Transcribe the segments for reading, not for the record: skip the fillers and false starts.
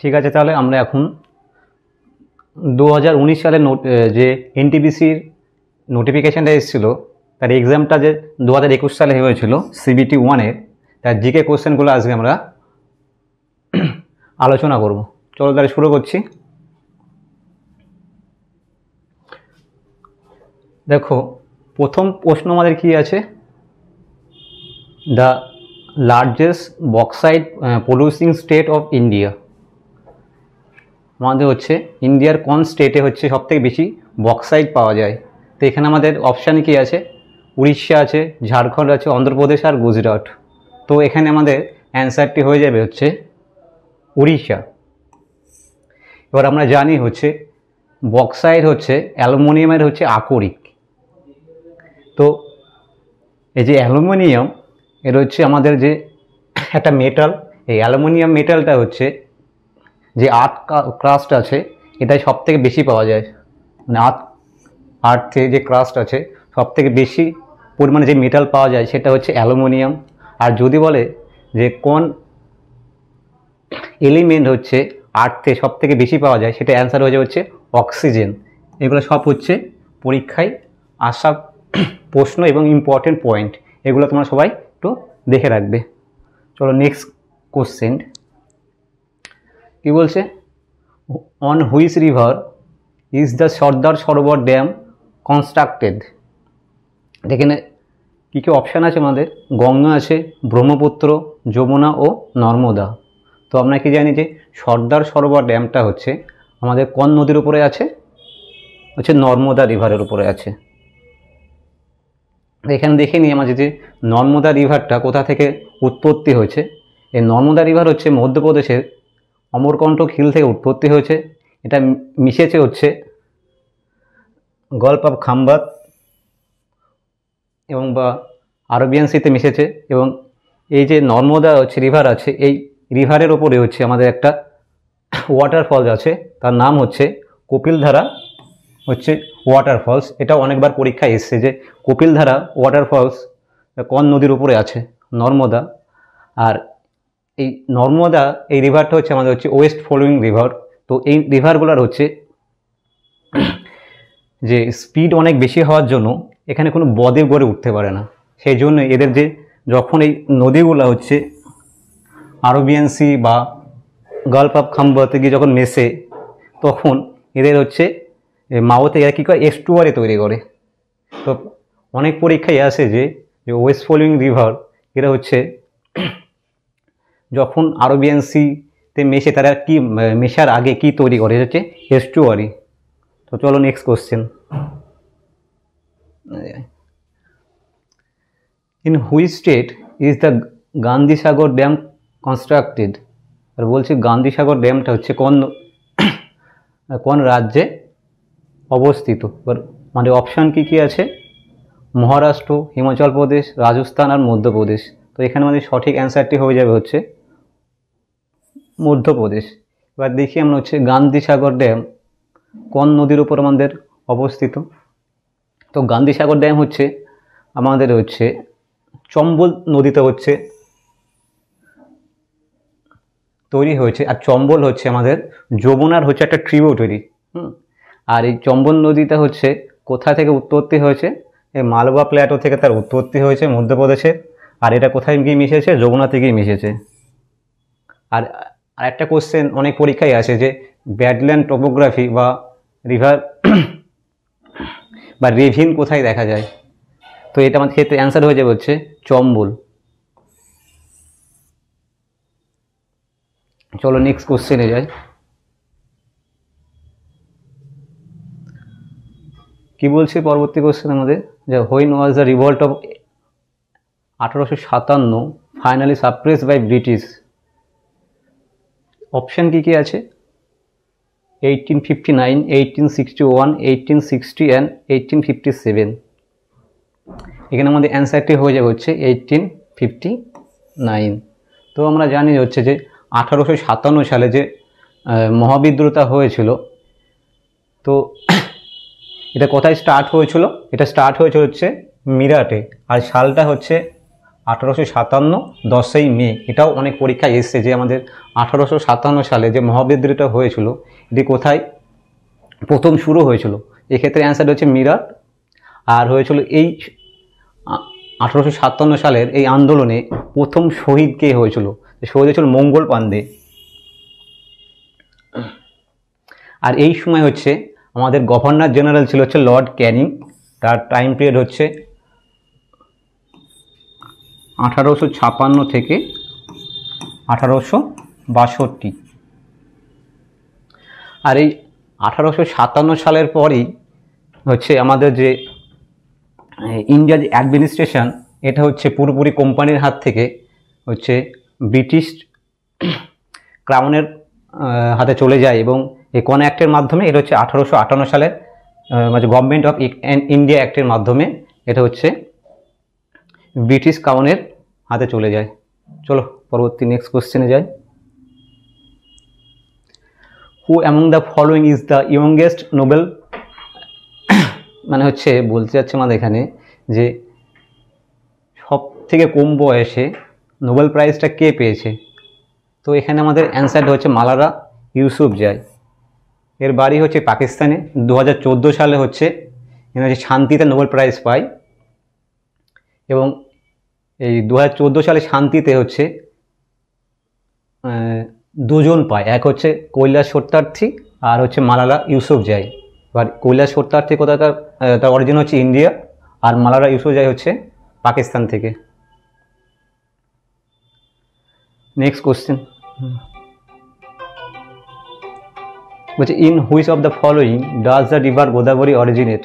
ঠিক আছে, তাহলে আমরা এখন 2019 সালে যে এনটিপিসির নোটিফিকেশানটা এসেছিলো, তার এক্সামটা যে 2021 সালে হয়েছিল সিবিটি 1-এর, তার জিকে কোশ্চেনগুলো আজকে আমরা আলোচনা করব। চলো তাহলে শুরু করছি। দেখো, প্রথম প্রশ্ন আমাদের কি আছে, the largest bauxite producing state of India. আমাদের হচ্ছে ইন্ডিয়ার কোন স্টেটে হচ্ছে সবথেকে বেশি বক্সাইট পাওয়া যায়। তো এখানে আমাদের অপশানে কি আছে, উড়িষ্যা আছে, ঝাড়খণ্ড আছে, অন্ধ্রপ্রদেশ আর গুজরাট। তো এখানে আমাদের অ্যান্সারটি হয়ে যাবে হচ্ছে উড়িষ্যা। এবার আমরা জানি হচ্ছে বক্সাইট হচ্ছে অ্যালুমিনিয়ামের হচ্ছে আকরিক। তো এই যে অ্যালুমিনিয়াম, এর হচ্ছে আমাদের যে একটা মেটাল, এই অ্যালুমিনিয়াম মেটালটা হচ্ছে যে আর্থ ক্রাস্ট আছে এটাই সব থেকে বেশি পাওয়া যায়। মানে আর্থে যে ক্রাস্ট আছে সব থেকে বেশি পরিমাণে যে মেটাল পাওয়া যায় সেটা হচ্ছে অ্যালুমিনিয়াম। আর যদি বলে যে কোন এলিমেন্ট হচ্ছে আর্থে সব থেকে বেশি পাওয়া যায়, সেটা অ্যান্সার হয়ে যাবে হচ্ছে অক্সিজেন। এগুলো সব হচ্ছে পরীক্ষায় আসা প্রশ্ন এবং ইম্পর্টেন্ট পয়েন্ট, এগুলো তোমরা সবাই একটু দেখে রাখবে। চলো নেক্সট কোশ্চেন কি বলছে, on which river is the Sardar Sarovar dam constructed. এখানে কী কী অপশান আছে আমাদের, গঙ্গা আছে, ব্রহ্মপুত্র, যমুনা ও নর্মদা। তো আমরা কি জানি যে সর্দার সরোবর ড্যামটা হচ্ছে আমাদের কোন নদীর উপরে আছে, হচ্ছে নর্মদা রিভারের উপরে আছে। এখানে দেখে নিই আমাদের যে নর্মদা রিভারটা কোথা থেকে উৎপত্তি হয়েছে। এই নর্মদা রিভার হচ্ছে মধ্যপ্রদেশের অমরকণ্টক হিল থেকে উৎপত্তি হয়েছে। এটা মিশেছে হচ্ছে গল্ফ অফ খাম্বাত এবং বা আরবিয়ান সিতে মিশেছে। এবং এই যে নর্মদা হচ্ছে রিভার আছে, এই রিভারের ওপরে হচ্ছে আমাদের একটা ওয়াটারফলস আছে, তার নাম হচ্ছে কপিলধারা হচ্ছে ওয়াটারফলস। এটা অনেকবার পরীক্ষায় এসছে যে কপিলধারা ওয়াটারফলস কোন নদীর উপরে আছে, নর্মদা। আর এই নর্মদা এই রিভারটা হচ্ছে আমাদের হচ্ছে ওয়েস্ট ফ্লোয়িং রিভার। তো এই রিভারগুলোর হচ্ছে যে স্পিড অনেক বেশি হওয়ার জন্য এখানে কোনো বদ্বীপ গড়ে উঠতে পারে না। সেই জন্য এদের যে যখন এই নদীগুলো হচ্ছে আরবিয়ান সি বা গল্ফ অফ খাম্বাতে গিয়ে যখন মেশে, তখন এদের হচ্ছে মাওতে এরা কী করে এস্টুয়ারি তৈরি করে। তো অনেক পরীক্ষায় আসে যে ওয়েস্ট ফ্লোয়িং রিভার এরা হচ্ছে যখন আরবিয়ান সিতে মেশে তারা কি মেশার আগে কি তৈরি করে, হচ্ছে এস্টুয়ারি। তো চলো next question, in which state is the Gandhisagar dam constructed. আর বলছি গান্ধীসাগর ড্যামটা হচ্ছে কোন রাজ্যে অবস্থিত। এবার মানে অপশান কী কী আছে, মহারাষ্ট্র, হিমাচল প্রদেশ, রাজস্থান আর মধ্যপ্রদেশ। তো এখানে আমাদের সঠিক অ্যান্সারটি হয়ে যাবে হচ্ছে মধ্যপ্রদেশ। এবার দেখি আমরা হচ্ছে গান্ধীসাগর ড্যাম কোন নদীর উপর আমাদের অবস্থিত। তো গান্ধীসাগর ড্যাম হচ্ছে আমাদের হচ্ছে চম্বল নদীতে হচ্ছে তৈরি হয়েছে। আর চম্বল হচ্ছে আমাদের যমুনার হচ্ছে একটা ট্রিবিউটারি। আর এই চম্বল নদীটা হচ্ছে কোথা থেকে উৎপত্তি হয়েছে, এই মালবা প্ল্যাটো থেকে তার উৎপত্তি হয়েছে মধ্যপ্রদেশে। আর এটা কোথায় গিয়ে মিশেছে, যমুনাতে গিয়ে মিশেছে। আর আরেকটা কোশ্চেন অনেক পরীক্ষায় আসে যে ব্যাডল্যান্ড টোপোগ্রাফি বা রিভার বা রেভিন কোথায় দেখা যায়। তো এটা আমাদের ক্ষেত্রে অ্যান্সার হয়ে যাবে হচ্ছে চম্বল। চলো নেক্সট কোশ্চেনে যাই। কি বলছে পরবর্তী কোশ্চেন আমাদের, যে when was the revolt of 1857 finally suppress by British. Option কী কী আছে, 1859, 1861, 1860 অ্যান্ড 1857। এখানে আমাদের অ্যান্সারটি হয়ে যাবে হচ্ছে 1859। তো আমরা জানি হচ্ছে যে 1857 সালে যে মহাবিদ্রোহটা হয়েছিল, তো এটা কোথায় স্টার্ট হয়েছিল, এটা স্টার্ট হয়েছিল হচ্ছে মিরাটে। আর সালটা হচ্ছে 1857 10ই মে। এটাও অনেক পরীক্ষায় এসছে যে আমাদের 1857 সালে যে মহাবিদ্রোহটা হয়েছিল এটি কোথায় প্রথম শুরু হয়েছিল? এক্ষেত্রে অ্যান্সার হচ্ছে মিরাট। আর হয়েছিল এই 1857 সালের এই আন্দোলনে প্রথম শহীদ কে হয়েছিল? শহীদ হয়েছিল মঙ্গল পাণ্ডে। আর এই সময় হচ্ছে আমাদের গভর্নর জেনারেল ছিল হচ্ছে লর্ড ক্যানিং। তার টাইম পিরিয়ড হচ্ছে 1856 থেকে 1862। আর এই 1857 সালের পরেই হচ্ছে আমাদের যে ইন্ডিয়ার যে অ্যাডমিনিস্ট্রেশন এটা হচ্ছে পুরোপুরি কোম্পানির হাত থেকে হচ্ছে ব্রিটিশ ক্রাউনের হাতে চলে যায়, এবং এই কোন অ্যাক্টের মাধ্যমে? এটা হচ্ছে 1858 সালের মানে গভর্নমেন্ট অফ ইন্ডিয়া অ্যাক্টের মাধ্যমে এটা হচ্ছে ব্রিটিশ ক্রাউনের হাতে চলে যায়। চলো পরবর্তী নেক্সট কোশ্চেনে যাই। হু among the following is the youngest Nobel, মানে হচ্ছে বলতে যাচ্ছে আমাদের এখানে যে সব থেকে কম বয়সে নোবেল প্রাইজটা কে পেয়েছে? তো এখানে আমাদের অ্যান্সারটা হচ্ছে মালালা ইউসুফজাই। এর বাড়ি হচ্ছে পাকিস্তানে। 2014 সালে হচ্ছে এরা হচ্ছে শান্তিতে নোবেল প্রাইজ পায়, এবং এই 2014 সালে শান্তিতে হচ্ছে দুজন পায়, এক হচ্ছে কৈলাস সত্যার্থী আর হচ্ছে মালালা ইউসুফজাই। এবার কৈলাস সত্যার্থী কোথাকার, তার অরিজিন হচ্ছে ইন্ডিয়া, আর মালালা ইউসুফজাই হচ্ছে পাকিস্তান থেকে। নেক্সট কোশ্চেন বলছে in which of the following does the river Godavari originate?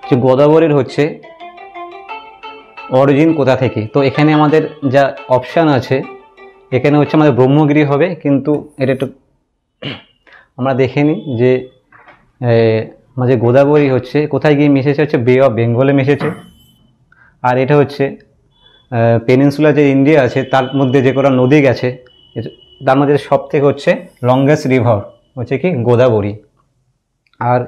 যে গোদাবরীর হচ্ছে অরিজিন কোথা থেকে? তো এখানে আমাদের যা অপশান আছে এখানে হচ্ছে আমাদের ব্রহ্মগিরি হবে, কিন্তু এটা একটু আমরা দেখে নিই যে আমাদের গোদাবরী হচ্ছে কোথায় গিয়ে মিশেছে? হচ্ছে বে অফ বেঙ্গলে মিশেছে। আর এটা হচ্ছে পেনিনসুলা যে ইন্ডিয়া আছে তার মধ্যে যে কটা নদী গেছে তার মধ্যে সব থেকে হচ্ছে লংগেস্ট রিভার হচ্ছে কি গোদাবরী। আর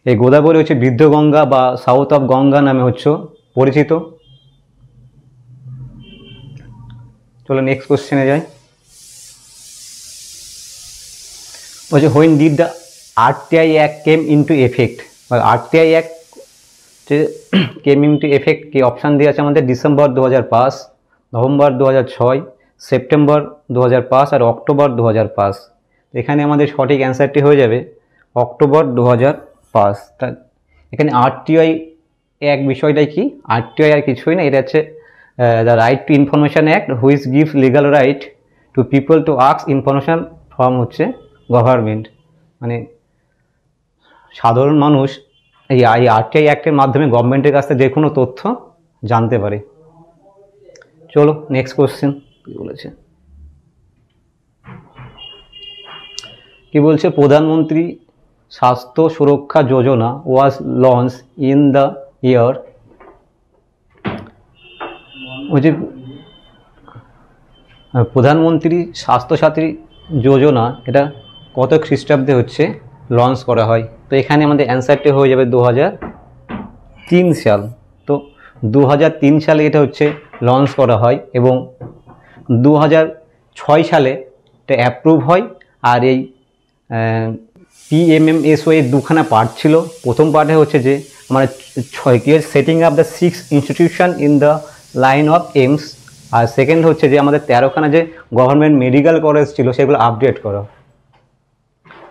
এই গোদাবরী হচ্ছে বৃদ্ধ গঙ্গা বা সাউথ অফ গঙ্গা নামে হচ্ছে পরিচিত। চলো নেক্সট কোশ্চেনে যাই। বলছে when did the RTI act came into effect? RTI act came into effect কি অপশান দিয়ে আছে আমাদের? ডিসেম্বর 2005, নভেম্বর 2006, সেপ্টেম্বর 2005 আর অক্টোবর 2005। এখানে আমাদের সঠিক অ্যান্সারটি হয়ে যাবে অক্টোবর 2005। তা এখানে আরটিআই অ্যাক্ট বিষয়টাই কি? আরটিআই আর কিছুই না, এটা হচ্ছে the right two information act which gives legal right two people to ask information from হচ্ছে গভর্নমেন্ট। মানে সাধারণ মানুষ এই আরটিআই অ্যাক্টের মাধ্যমে গভর্নমেন্টের কাছ থেকে যে কোনো তথ্য জানতে পারে। চলো নেক্সট কোশ্চেন কি বলেছে। কি বলছে? প্রধানমন্ত্রী স্বাস্থ্য সুরক্ষা যোজনা ওয়াজ লঞ্চ ইন দ্য ইয়ার, বলছে প্রধানমন্ত্রী স্বাস্থ্যসাথী যোজনা এটা কত খ্রিস্টাব্দে হচ্ছে লঞ্চ করা হয়? তো এখানে আমাদের অ্যান্সারটি হয়ে যাবে 2003 সাল। তো 2003 সালে এটা হচ্ছে লঞ্চ করা হয়, এবং 2006 সালে এটা অ্যাপ্রুভ হয়। আর এই PMMSY এর দুখানা পার্ট ছিল। প্রথম পার্টে হচ্ছে যে আমরা setting up the 6 institution in the line of AIIMS, আর সেকেন্ড হচ্ছে যে আমাদের 13খানা যে গভর্নমেন্ট মেডিকেল কলেজ ছিল সেগুলো আপডেট করা।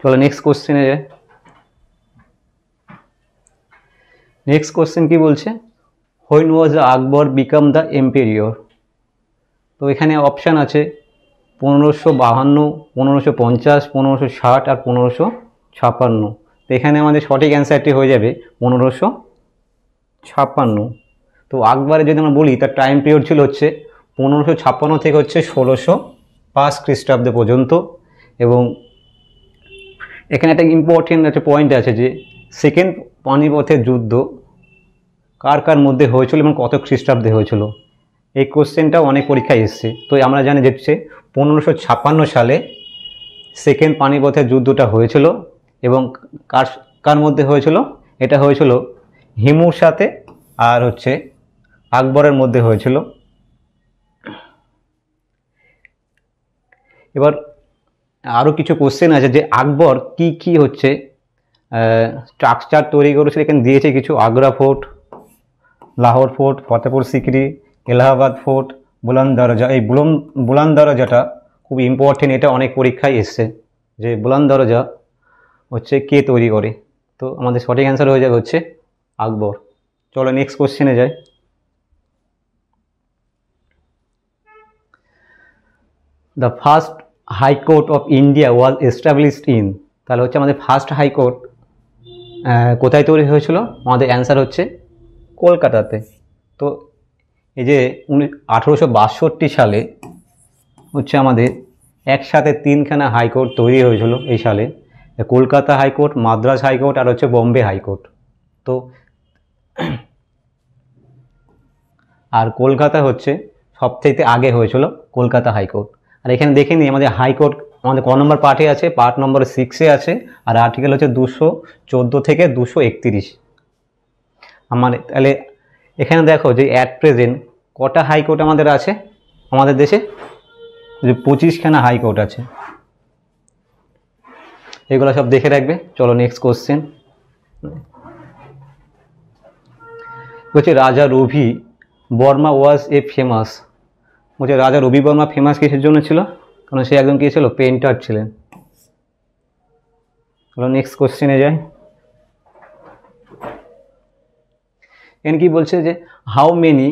চলো নেক্সট কোশ্চেনে যায়। নেক্সট কোশ্চেন কি বলছে? When was the Akbar become the এম্পেরিয়র? তো এখানে অপশান আছে 1552, 1550, 1560 আর 1556। তো এখানে আমাদের সঠিক অ্যান্সারটি হয়ে যাবে 1556। তো আকবরের যদি আমরা বলি তার টাইম পিরিয়ড ছিল হচ্ছে 1556 থেকে হচ্ছে 1605 খ্রিস্টাব্দে পর্যন্ত। এবং এখানে একটা ইম্পর্টেন্ট একটা পয়েন্ট আছে যে সেকেন্ড পানিপথের যুদ্ধ কার কার মধ্যে হয়েছিল এবং কত খ্রিস্টাব্দে হয়েছিল, এই কোশ্চেনটাও অনেক পরীক্ষায় এসছে। তো আমরা জানি যে 1556 সালে সেকেন্ড পানিপথের যুদ্ধটা হয়েছিল, এবং কার কার মধ্যে হয়েছিল? এটা হয়েছিল হিমুর সাথে আর হচ্ছে আকবরের মধ্যে হয়েছিল। এবার আরও কিছু কোশ্চেন আছে যে আকবর কি কি হচ্ছে স্ট্রাকচার তৈরি করেছিল, এখানে দিয়েছে কিছু। Agra fort, Lahore fort, Fatehpur Sikri, Allahabad fort, Buland Darwaza. এই বুলন্দ দরজাটা খুব ইম্পর্টেন্ট, এটা অনেক পরীক্ষায় এসছে যে বুলন্দ দরজা হচ্ছে কে তৈরি করে। তো আমাদের সঠিক অ্যান্সার হয়ে যাবে হচ্ছে আকবর। চলো নেক্সট কোশ্চেনে যাই। The first high court of India was established in, তাহলে হচ্ছে আমাদের ফার্স্ট হাইকোর্ট কোথায় তৈরি হয়েছিল? আমাদের অ্যান্সার হচ্ছে কলকাতাতে। তো এই যে 1862 সালে হচ্ছে আমাদের একসাথে 3খানা হাইকোর্ট তৈরি হয়েছিল এই সালে, কলকাতা হাইকোর্ট, মাদ্রাজ হাইকোর্ট আর হচ্ছে বম্বে হাইকোর্ট। তো আর কলকাতা হচ্ছে সবথেকে আগে হয়েছিল কলকাতা হাইকোর্ট। আর এখানে দেখে নিই আমাদের হাইকোর্ট আমাদের ক নম্বর পার্টে আছে, পার্ট নম্বর 6-এ আছে, আর আর্টিকেল হচ্ছে 214 থেকে 231। তাহলে এখানে দেখো যে অ্যাট প্রেজেন্ট কটা হাইকোর্ট আমাদের আছে আমাদের দেশে, যে 25খানা হাইকোর্ট আছে। এগুলো সব দেখে রাখবে। চলো নেক্সট কোশ্চেন হচ্ছে রাজা রবি বর্মা ওয়াজ এ ফেমাস। বলছে রাজা রবি বর্মা ফেমাস কিসের জন্য ছিল? কারণ সে একজন কী ছিল? পেন্টার ছিলেন। চলো নেক্সট কোশ্চেনে যাই। এখানে কি বলছে যে how many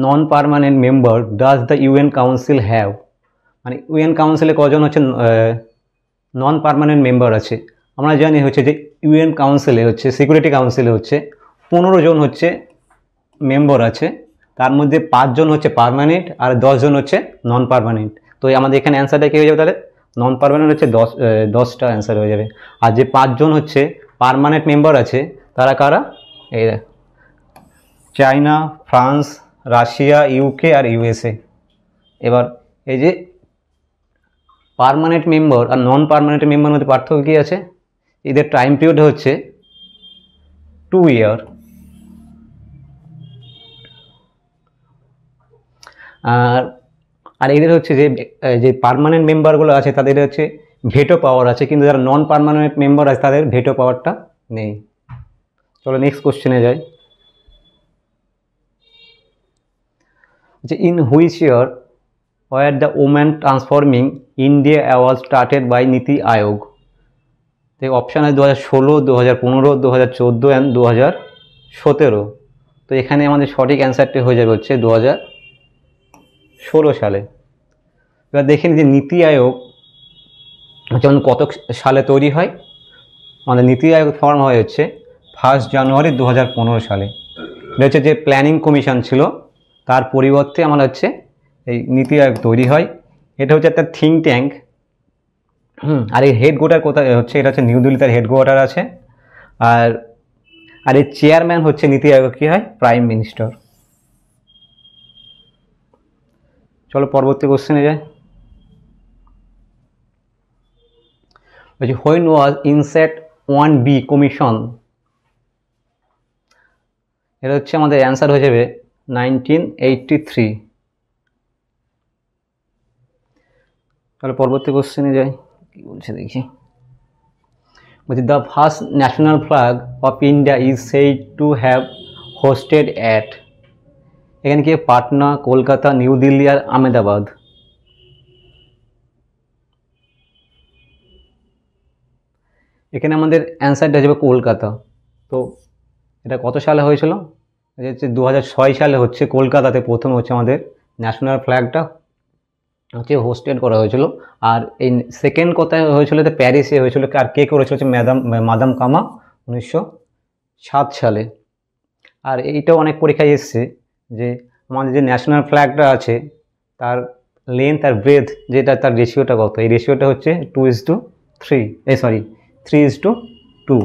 non permanent member does the UN council have, মানে ইউএন কাউন্সিলে কজন হচ্ছে নন পারমানেন্ট মেম্বার আছে? আমরা জানি হচ্ছে যে ইউএন কাউন্সিলে হচ্ছে সিকিউরিটি কাউন্সিলে হচ্ছে 15 জন হচ্ছে মেম্বার আছে, তার মধ্যে 5 জন হচ্ছে পারমানেন্ট আর 10 জন হচ্ছে নন পারমানেন্ট। তো আমাদের এখানে অ্যান্সারটা কী হয়ে যাবে? তাহলে নন পারমানেন্ট হচ্ছে 10টা অ্যান্সার হয়ে যাবে। আর যে 5 জন হচ্ছে পারমানেন্ট মেম্বার আছে তারা কারা? এই চায়না, ফ্রান্স, রাশিয়া, ইউকে আর ইউএসএ। এবার এই যে পার্মানেন্ট মেম্বার আর নন পার্মানেন্ট মেম্বার মধ্যে পার্থক্য কী আছে? এদের টাইম পিরিয়ড হচ্ছে 2 ইয়ার। আর এদের হচ্ছে যে পার্মানেন্ট মেম্বারগুলো আছে তাদের হচ্ছে ভেটো পাওয়ার আছে, কিন্তু যারা নন পার্মানেন্ট মেম্বার আছে তাদের ভেটো পাওয়ারটা নেই। চলো নেক্সট কোশ্চেনে যাই। যে in which year were the woman transforming India অ্যাওয়াজ স্টার্টেড বাই নীতি আয়োগ? তো অপশান আছে 2016, 2015, 2014 অ্যান্ড 2017। তো এখানে আমাদের সঠিক অ্যান্সারটি হয়ে যাবে হচ্ছে 2016 সালে। এবার দেখে নিই যে নীতি আয়োগ যেমন কত সালে তৈরি হয়। আমাদের নীতি আয়োগ ফর্ম হয় হচ্ছে 1 জানুয়ারি 2015 সালে। এটা হচ্ছে যে প্ল্যানিং কমিশন ছিল তার পরিবর্তে আমার হচ্ছে এই নীতি আয়োগ তৈরি হয়। এটা হচ্ছে একটা থিঙ্ক ট্যাঙ্ক। আর এই হেডকোয়ার্টার কোথায় হচ্ছে? এটা হচ্ছে নিউ দিল্লিতে হেডকোয়ার্টার আছে। আর এই চেয়ারম্যান হচ্ছে নীতি আয়োগ কী হয়? Prime minister. চলো পরবর্তী কোশ্চেনে যাই। বলছি when was inset 1B commission? এটা হচ্ছে আমাদের অ্যান্সার হয়ে যাবে 1983। তাহলে পরবর্তী কোশ্চেনে যাই, কি বলছে দেখি। বলছি the first national flag of India is said to have hosted at, এখানে কি? পাটনা, কলকাতা, নিউ দিল্লি আর আহমেদাবাদ। এখানে আমাদের অ্যান্সারটা যাবে কলকাতা। তো এটা কত সালে হয়েছিল? এটা হচ্ছে 2006 সালে হচ্ছে কলকাতাতে প্রথম হচ্ছে আমাদের ন্যাশনাল ফ্ল্যাগটা হচ্ছে হোস্টেড করা হয়েছিল। আর এই সেকেন্ড কোথায় হয়েছিল? এটা প্যারিসে হয়েছিল। আর কে করেছিল? হচ্ছে মাদাম কামা 1907 সালে। আর এইটাও অনেক পরীক্ষায় এসছে যে আমাদের যে ন্যাশনাল ফ্ল্যাগটা আছে তার লেন্থ আর ব্রেথ যেটা তার রেশিওটা কত? এই রেশিওটা হচ্ছে 2:3, 3:2।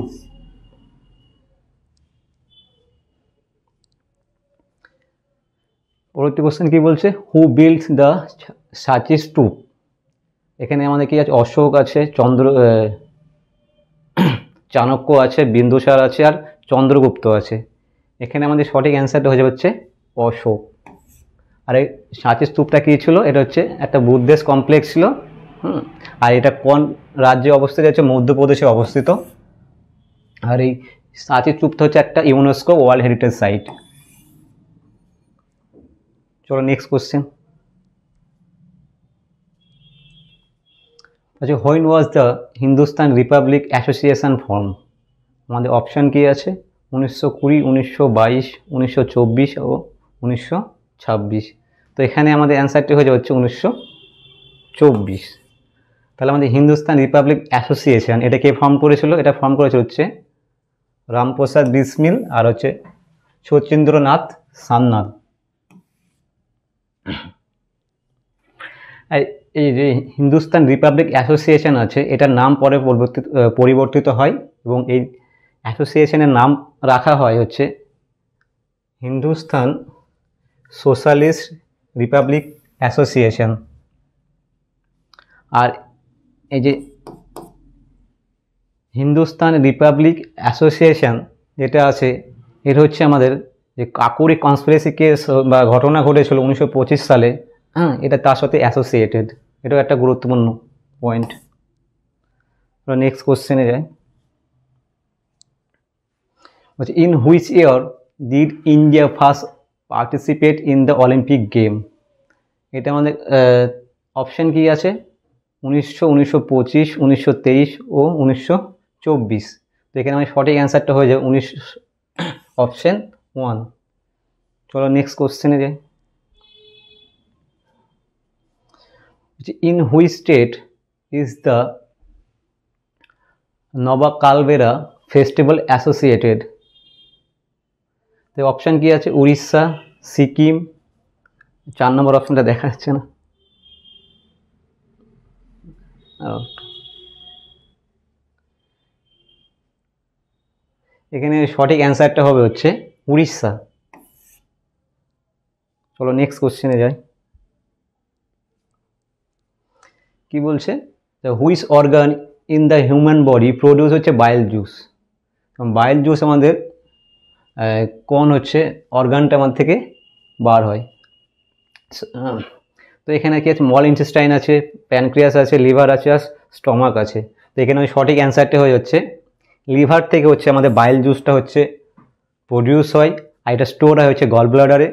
পরবর্তী কোশ্চেন কি বলছে? হু বিল্ড দ্য সাঁচি স্তূপ? এখানে আমাদের কি আছে? অশোক আছে, চাণক্য আছে, বিন্দুসার আছে আর চন্দ্রগুপ্ত আছে। এখানে আমাদের সঠিক অ্যান্সারটা হয়ে যাবে হচ্ছে অশোক। আর এই সাঁচি স্তূপটা কী ছিল? এটা হচ্ছে একটা বুদ্ধিস্ট কমপ্লেক্স ছিল আর এটা কোন রাজ্যে অবস্থিত হচ্ছে? মধ্যপ্রদেশে অবস্থিত। আর এই সাঁচি স্তূপটা হচ্ছে একটা ইউনেস্কো ওয়ার্ল্ড হেরিটেজ সাইট। চলো নেক্সট কোশ্চেন। আচ্ছা, when was the Hindustan Republic association form? আমাদের অপশান কি আছে? 1920, 1922, 1924 ও 1926। তো এখানে আমাদের অ্যান্সারটি হয়ে হচ্ছে 1924। তাহলে আমাদের হিন্দুস্তান রিপাবলিক অ্যাসোসিয়েশন এটা কে ফর্ম করেছিল? এটা ফর্ম করেছিল হচ্ছে রামপ্রসাদ বিসমিল আর হচ্ছে শচীন্দ্রনাথ সান্যাল। এই যে হিন্দুস্তান রিপাবলিক অ্যাসোসিয়েশন আছে, এটার নাম পরে পরিবর্তিত হয় এবং এই অ্যাসোসিয়েশনের নাম রাখা হয় হচ্ছে হিন্দুস্তান সোশ্যালিস্ট রিপাবলিক অ্যাসোসিয়েশন। আর এই যে হিন্দুস্তান রিপাবলিক অ্যাসোসিয়েশন যেটা আছে, এটা হচ্ছে আমাদের যে কাকুরি কনস্পিরেসি কেস বা ঘটনা ঘটেছিল 1925 সালে, এটা তার সাথে অ্যাসোসিয়েটেড। এটাও একটা গুরুত্বপূর্ণ পয়েন্ট। নেক্সট কোশ্চেনে যাই। বলছে in which year did India first participate in the Olympic game? এটা আমাদের অপশান কি আছে? 1900, 1925, 1923 ও 1924। তো এখানে আমার সঠিক অ্যান্সারটা হয়ে যায় অপশান 1। চলো নেক্সট কোশ্চেনে যাই। In which state is the Nabakalebara festival associated? তো অপশান কি আছে? উড়িষ্যা, সিকিম, 4 নম্বর অপশানটা দেখা যাচ্ছে না, এখানে সঠিক অ্যান্সারটা হবে হচ্ছে উড়িষ্যা। চলো নেক্সট কোশ্চেনে যাই। কি বলছে? Which organ in the human body produce হচ্ছে বাইল জুস? বাইল জুস আমাদের কোন হচ্ছে অর্গানটা আমাদের থেকে বার হয়? তো এখানে কি আছে? স্মল ইন্টেস্টাইন আছে, প্যানক্রিয়াস আছে, লিভার আছে আর স্টমাক আছে। তো এখানে সঠিক অ্যান্সারটা হয়ে হচ্ছে লিভার থেকে হচ্ছে আমাদের বাইল জুসটা হচ্ছে প্রডিউস হয়, আর এটা স্টোর হয় হচ্ছে গল ব্লাডারে।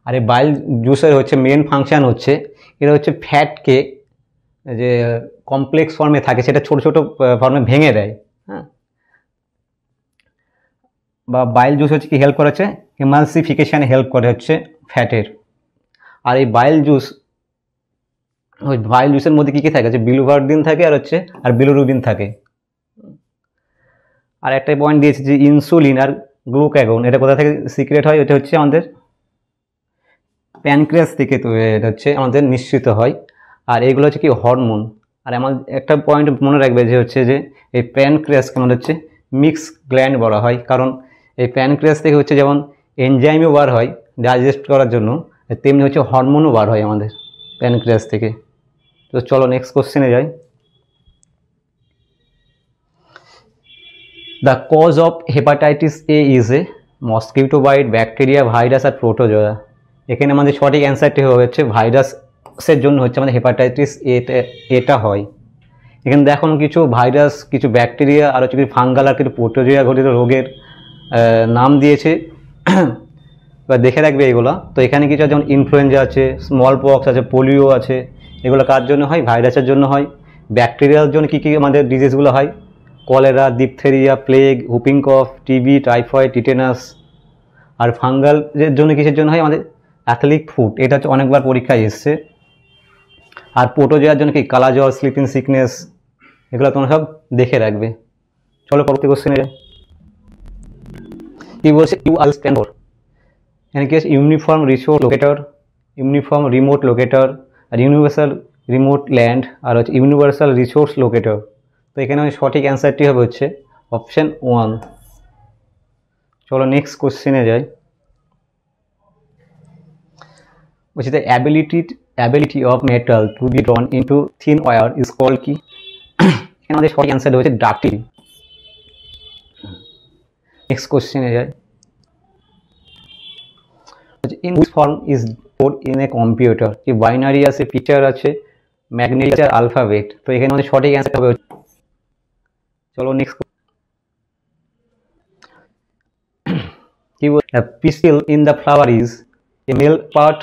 আর এই বাইল জুসের হচ্ছে মেন ফাংশান হচ্ছে এটা হচ্ছে ফ্যাটকে যে কমপ্লেক্স ফর্মে থাকে সেটা ছোট ছোট ফর্মে ভেঙে দেয়। বা বাইল জুস হচ্ছে কি হেল্প করে? হচ্ছে এমালসিফিকেশানে হেল্প করে হচ্ছে ফ্যাটের। আর এই বাইল জুসের মধ্যে কী কী থাকে? হচ্ছে বিলুভার্ডিন থাকে আর বিলুরুবিন থাকে। আর একটা পয়েন্ট দিয়েছে যে ইনসুলিন আর গ্লুকাগন এটা কোথা থেকে সিক্রেট হয়? এটা হচ্ছে আমাদের প্যানক্রিয়াস থেকে, তো এটা হচ্ছে আমাদের নিঃসৃত হয়। আর এগুলো হচ্ছে কি হরমোন। আর আমার একটা পয়েন্ট মনে রাখবে যে হচ্ছে যে এই প্যানক্রিয়াসকে আমাদের হচ্ছে মিক্স গ্ল্যান্ড বলা হয়, কারণ এই প্যানক্রিয়াস থেকে হচ্ছে যেমন এনজাইমও বার হয় ডাইজেস্ট করার জন্য, তেমনি হচ্ছে হরমোনও বার হয় আমাদের প্যানক্রিয়াস থেকে। তো চলো নেক্সট কোশ্চেনে যাই। The cause of hepatitis A is a mosquito bite, bacteria, virus আর প্রোটোজোয়া। এখানে আমাদের সঠিক অ্যান্সারটি হচ্ছে ভাইরাসের জন্য হচ্ছে আমাদের হেপাটাইটিস এটা হয়। এখানে দেখো কিছু ভাইরাস, কিছু ব্যাকটেরিয়া আর হচ্ছে কিছু ফাঙ্গাল আর কিছু প্রোটোজোয়া ঘটিত রোগের নাম দিয়েছে, এবার দেখে রাখবে এগুলো। তো এখানে কিছু যেমন ইনফ্লুয়েঞ্জা আছে, স্মল পক্স আছে, পোলিও আছে। এগুলো কার জন্য হয়? ভাইরাসের জন্য হয়। ব্যাকটেরিয়ার জন্য কী কী আমাদের ডিজিজগুলো হয়? কলেরা, ডিপথেরিয়া, প্লেগ, হুপিং কফ, টিবি, টাইফয়েড, টিটেনাস। আর ফাঙ্গালের জন্য কিসের জন্য হয়? আমাদের অ্যাথলিক ফুট, এটা হচ্ছে অনেকবার পরীক্ষায় এসছে। আর প্রোটোজোয়ার জন্য কি? কালা জ্বর, স্লিপিং সিকনেস। এগুলো তোমরা সব দেখে রাখবে। চলো পরবর্তী কোশ্চেনে যাই। কি বলছে? URL stand for? এখানে কি আছে? Uniform resource locator, uniform remote locator, আর ইউনিভার্সাল রিমোট ল্যান্ড, আর হচ্ছে ইউনিভার্সাল রিসোর্স লোকেটর। তো এখানে সঠিক অ্যান্সারটি হবে হচ্ছে অপশান 1। চলো নেক্সট কোশ্চেনে যাই। বলছি the ability of metal to be drawn into thin wire is called কি? এখানে আমাদের সঠিক অ্যান্সার হচ্ছে ডাকটিল। নেক্সট কোশ্চেনে যাই। In which form is code in a computer? কি বাইনারি আছে, ফিচার আছে, ম্যাগনেটিক আলফাবেট। তো এখানে আমাদের সঠিক অ্যান্সার হবে, চলো নেক্সট কি বল, pistil in the flower is a male part,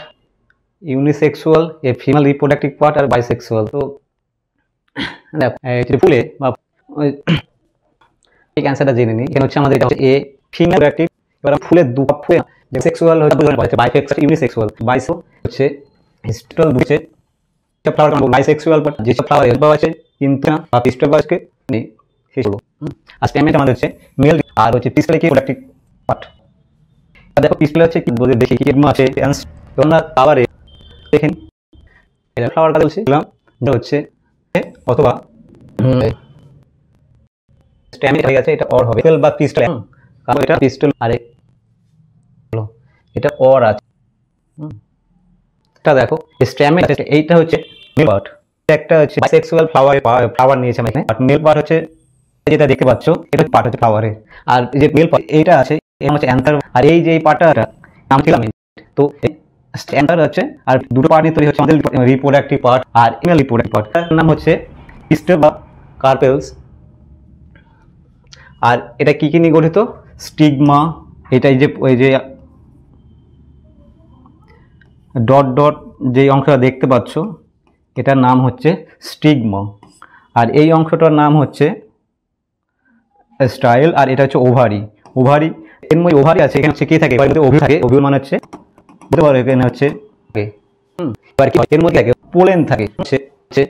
unisexual, a female reproductive part আর বাইসেক্সুয়াল। তো ফুলে বা ঠিক অ্যান্সারটা জেনে নিই। এখানে হচ্ছে আমাদের এটা হচ্ছে এ ফিমেল রিপ্রোডাক্টিভ। এবার ফুলের দু ফুলে যে সেক্সুয়াল হচ্ছে বাইসেক্সুয়াল, ইউনিসেক্সুয়াল। বাইসো হচ্ছে হিস্টোল হচ্ছে ফ্লাওয়ার বাইসেক্সুয়াল পার্ট, যেসব ফ্লাওয়ার হেল্প আছে কিন্তু না বা পিস্টল বাসকে নেই সেই হলো। আর স্ট্যামেট আমাদের হচ্ছে মেল, আর হচ্ছে পিস্টলে কি প্রোডাক্টিভ পার্ট। দেখো পিস্টলে হচ্ছে কি বলে দেখি কি আছে তোমরা ফ্লাওয়ারে দেখেন, এটা ফ্লাওয়ার কথা বলছি যেটা হচ্ছে অথবা স্ট্যামেট হয়ে গেছে, এটা অর হবে বা পিস্টল, কারণ এটা পিস্টল আরে হলো এটা অর আছে। এটা দেখো স্ট্যামেট আছে, এইটা হচ্ছে মেল পার্ট, একটা হচ্ছে বাইসেক্সুয়াল ফ্লাওয়ার নিয়েছে আমরা এখানে। আর মেল পার্ট হচ্ছে যেটা দেখতে পাচ্ছ এটা পার্ট হচ্ছে ফ্লাওয়ারের, আর এই যে মেল পার্ট এইটা আছে এটা হচ্ছে অ্যান্থার, আর এই যে পার্টটা নাম ফিলামেন্ট। তো অ্যান্থার হচ্ছে আর দুটো পার্ট নিয়ে তৈরি হচ্ছে আমাদের রিপ্রোডাক্টিভ পার্ট আর ফিমেল রিপ্রোডাক্টিভ পার্ট। তার নাম হচ্ছে পিস্টল বা কার্পেলস। আর এটা কি কি নিয়ে গঠিত, স্টিগমা, এটা এই যে ওই যে ডট ডট যে অংশটা দেখতে পাচ্ছ এটার নাম হচ্ছে স্টিগমা, আর এই অংশটার নাম হচ্ছে স্টাইল, আর এটা হচ্ছে ওভারি। ওভারি এর মধ্যে ওভারি আছে, এখানে হচ্ছে কি থাকে, এর মধ্যে ওভিউল থাকে। ওভিউল মানে হচ্ছে বলতে পারো এখানে হচ্ছে এবার কি এর মধ্যে থাকে পোলেন থাকে, হচ্ছে